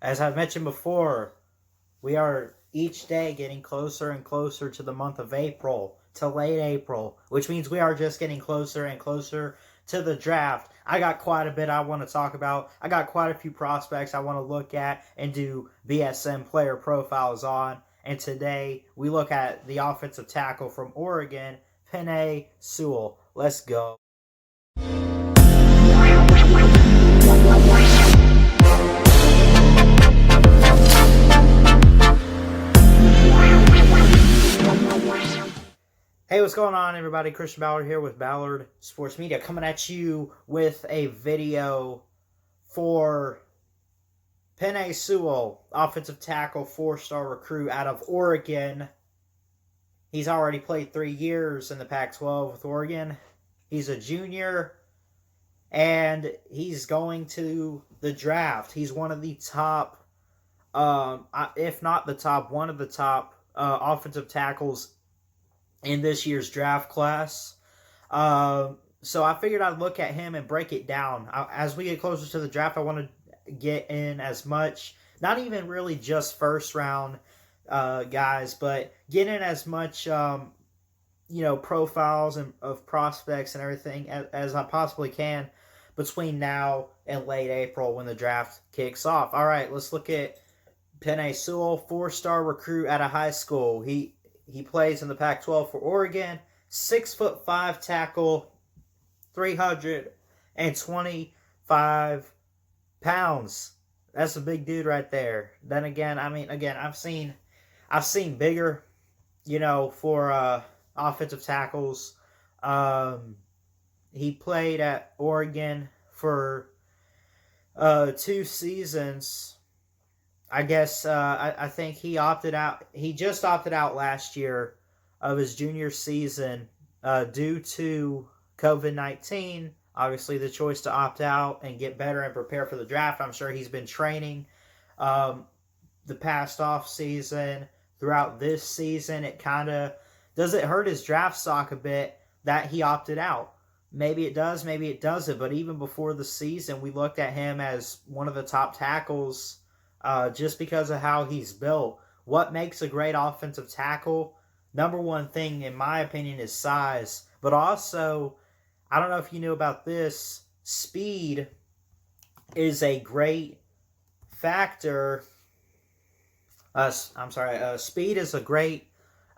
As I've mentioned before, we are each day getting closer and closer to the month of April, to late April, which means we are just getting closer and closer to the draft. I got quite a bit I want to talk about. I got quite a few prospects I want to look at and do BSM player profiles on. And today we look at the offensive tackle from Oregon, Pene Sewell. Let's go. Hey, what's going on, everybody? Christian Ballard here with Ballard Sports Media, coming at you with a video for Pene Sewell, offensive tackle, four-star recruit out of Oregon. He's already played 3 years in the Pac-12 with Oregon. He's a junior, and he's going to the draft. He's one of the top, if not the top, one of the top offensive tackles in this year's draft class. So I figured I'd look at him and break it down. As we get closer to the draft, I want to get in as much, not even really just first round guys, but get in as much, profiles and of prospects and everything as I possibly can between now and late April when the draft kicks off. All right, let's look at Pene Sewell, four-star recruit out of high school. He plays in the Pac-12 for Oregon. 6'5" tackle, 325 pounds. That's a big dude right there. Then again, I've seen bigger, for offensive tackles. He played at Oregon for 2 seasons. I guess I think he opted out. He just opted out last year of his junior season due to COVID-19. Obviously, the choice to opt out and get better and prepare for the draft. I'm sure he's been training the past off season, throughout this season. It kind of does it hurt his draft stock a bit that he opted out. Maybe it does, maybe it doesn't. But even before the season, we looked at him as one of the top tackles. Just because of how he's built. What makes a great offensive tackle? Number one thing, in my opinion, is size. But also, I don't know if you knew about this, speed is a great factor. Speed is a great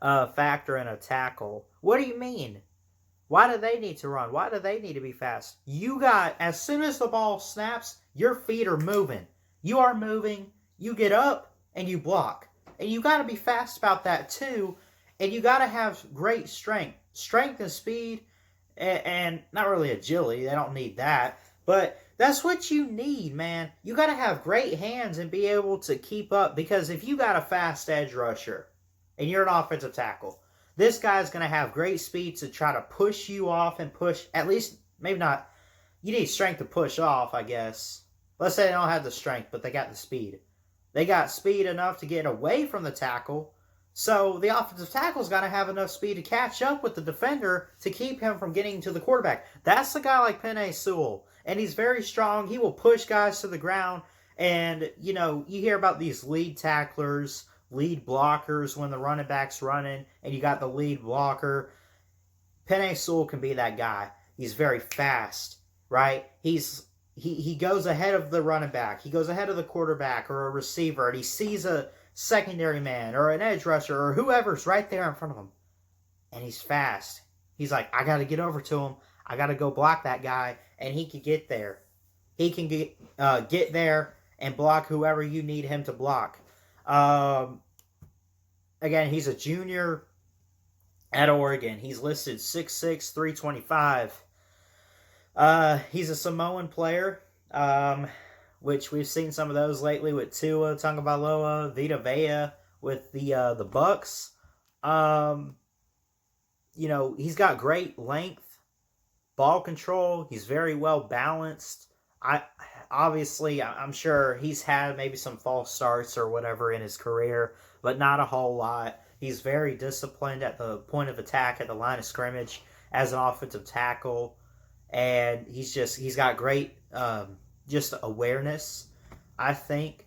factor in a tackle. What do you mean? Why do they need to run? Why do they need to be fast? As soon as the ball snaps, your feet are moving. You are moving, you get up, and you block. And you got to be fast about that too. And you got to have great strength. Strength and speed, and not really agility. They don't need that. But that's what you need, man. You got to have great hands and be able to keep up. Because if you got a fast edge rusher, and you're an offensive tackle, this guy's going to have great speed to try to push you off and push, at least, maybe not, you need strength to push off, I guess. Let's say they don't have the strength, but they got the speed. They got speed enough to get away from the tackle. So the offensive tackle's got to have enough speed to catch up with the defender to keep him from getting to the quarterback. That's a guy like Pene Sewell. And he's very strong. He will push guys to the ground. And, you hear about these lead tacklers, lead blockers when the running back's running, and you got the lead blocker. Pene Sewell can be that guy. He's very fast, right? He goes ahead of the running back. He goes ahead of the quarterback or a receiver, and he sees a secondary man or an edge rusher or whoever's right there in front of him. And he's fast. He's like, I got to get over to him. I got to go block that guy, and he can get there. He can get there and block whoever you need him to block. Again, he's a junior at Oregon. He's listed 6'6", 325. He's a Samoan player, which we've seen some of those lately with Tua Tagovailoa, Vita Vea with the Bucks. He's got great length, ball control. He's very well balanced. I'm sure he's had maybe some false starts or whatever in his career, but not a whole lot. He's very disciplined at the point of attack, at the line of scrimmage as an offensive tackle. And he's got great just awareness, I think.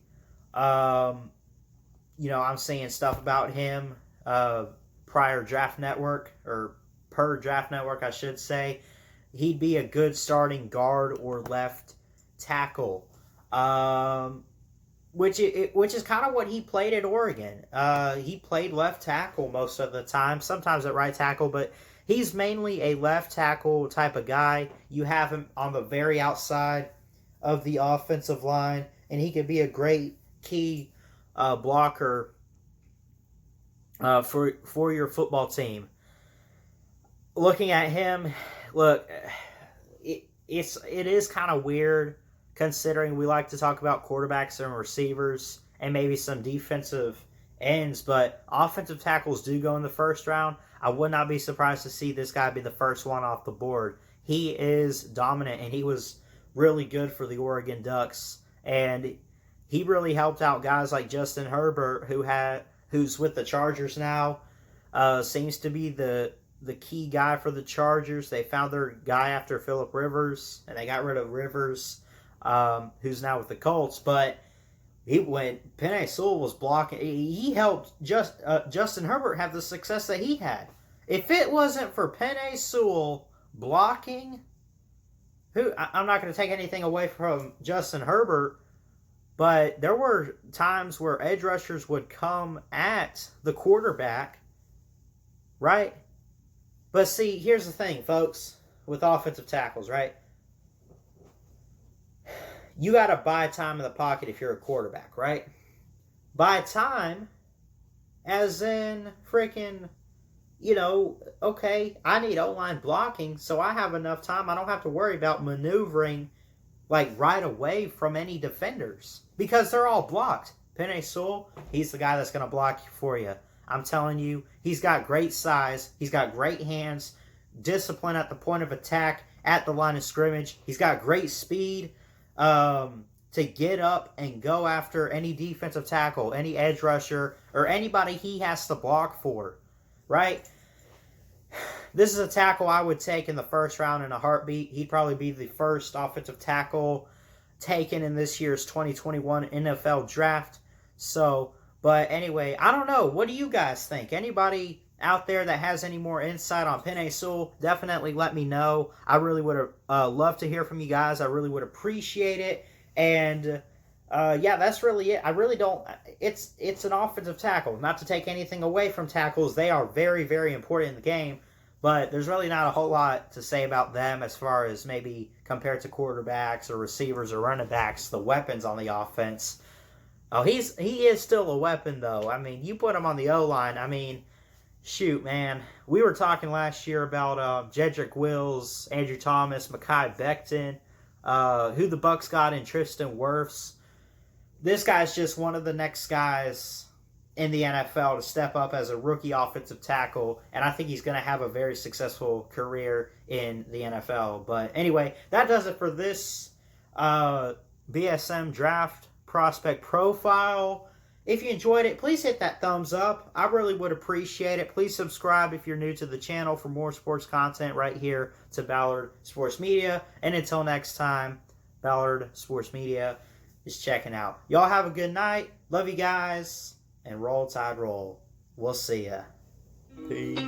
I'm seeing stuff about him prior draft network, or per draft network, I should say. He'd be a good starting guard or left tackle, which is kind of what he played at Oregon. He played left tackle most of the time, sometimes at right tackle, but he's mainly a left tackle type of guy. You have him on the very outside of the offensive line, and he could be a great key blocker for your football team. Looking at him, look, it is kind of weird considering we like to talk about quarterbacks and receivers and maybe some defensive ends, but offensive tackles do go in the first round. I would not be surprised to see this guy be the first one off the board. He is dominant, and he was really good for the Oregon Ducks, and he really helped out guys like Justin Herbert, who's with the Chargers now. Seems to be the key guy for the Chargers. They found their guy after Phillip Rivers, and they got rid of Rivers, who's now with the Colts. But when Pene Sewell was blocking, he helped Justin Herbert have the success that he had. If it wasn't for Pene Sewell blocking, I'm not going to take anything away from Justin Herbert, but there were times where edge rushers would come at the quarterback, right? But see, here's the thing, folks, with offensive tackles, right? You got to buy time in the pocket if you're a quarterback, right? Buy time as in freaking, okay, I need O-line blocking, so I have enough time. I don't have to worry about maneuvering right away from any defenders because they're all blocked. Pene Sewell, he's the guy that's going to block for you. I'm telling you, he's got great size. He's got great hands, discipline at the point of attack, at the line of scrimmage. He's got great speed to get up and go after any defensive tackle, any edge rusher, or anybody he has to block for, right? This is a tackle I would take in the first round in a heartbeat. He'd probably be the first offensive tackle taken in this year's 2021 NFL draft. But anyway, I don't know. What do you guys think? Anybody out there that has any more insight on Pene Sewell, definitely let me know. I really would have loved to hear from you guys. I really would appreciate it. And that's really it. I really don't. It's an offensive tackle. Not to take anything away from tackles. They are very, very important in the game. But there's really not a whole lot to say about them as far as maybe compared to quarterbacks or receivers or running backs, the weapons on the offense. Oh, he is still a weapon, though. I mean, you put him on the O-line. I mean, shoot, man. We were talking last year about Jedrick Wills, Andrew Thomas, Mekhi Becton, who the Bucks got in Tristan Wirfs. This guy's just one of the next guys in the NFL to step up as a rookie offensive tackle, and I think he's going to have a very successful career in the NFL. But anyway, that does it for this BSM Draft Prospect Profile. If you enjoyed it, please hit that thumbs up. I really would appreciate it. Please subscribe if you're new to the channel for more sports content right here to Ballard Sports Media. And until next time, Ballard Sports Media is checking out. Y'all have a good night. Love you guys. And roll tide roll. We'll see ya. Peace.